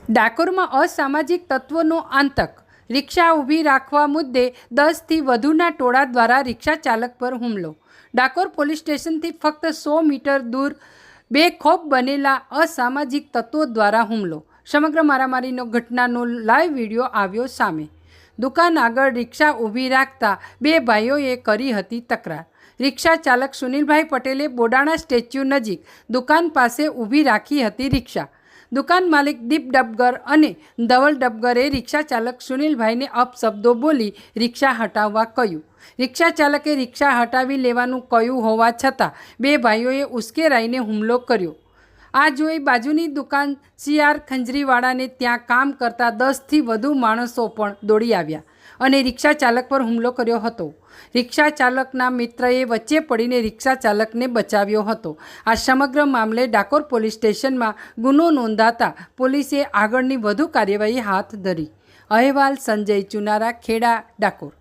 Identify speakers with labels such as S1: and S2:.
S1: ડાકોરમાં અસામાજિક તત્વોનો આતંક। રિક્ષા ઊભી રાખવા મુદ્દે 10થી વધુના ટોળા દ્વારા રિક્ષા ચાલક પર હુમલો। ડાકોર પોલીસ સ્ટેશનથી ફક્ત 100 મીટર દૂર બેખોફ બનેલા અસામાજિક તત્વો દ્વારા હુમલો। સમગ્ર મારામારીનો ઘટનાનો લાઈવ વિડીયો આવ્યો સામે। દુકાન આગળ રિક્ષા ઊભી રાખતા બે ભાઈઓએ કરી હતી તકરાર। રિક્ષા ચાલક સુનિલભાઈ પટેલે બોડાણા સ્ટેચ્યુ નજીક દુકાન પાસે ઊભી રાખી હતી રિક્ષા। દુકાન માલિક દીપ ડબગર અને ધવલ ડબગરે રિક્ષા ચાલક સુનિલભાઈને અપશબ્દો બોલી રિક્ષા હટાવવા કહ્યું। રિક્ષા ચાલકે રિક્ષા હટાવી લેવાનું કહ્યું હોવા છતાં બે ભાઈઓએ ઉશ્કેરાઈને હુમલો કર્યો। આ જોઈ બાજુની દુકાન CR ખંજરીવાળાને ત્યાં કામ કરતા 10થી વધુ માણસો પણ દોડી આવ્યા અને રિક્ષા ચાલક પર હુમલો કર્યો હતો। રિક્ષા ચાલકના મિત્રએ વચ્ચે પડીને રિક્ષા ચાલકને બચાવ્યો હતો। આ સમગ્ર મામલે ડાકોર પોલીસ સ્ટેશનમાં ગુનો નોંધાતા પોલીસે આગળની વધુ કાર્યવાહી હાથ ધરી। અહેવાલ સંજય ચુનારા, ખેડા, ડાકોર।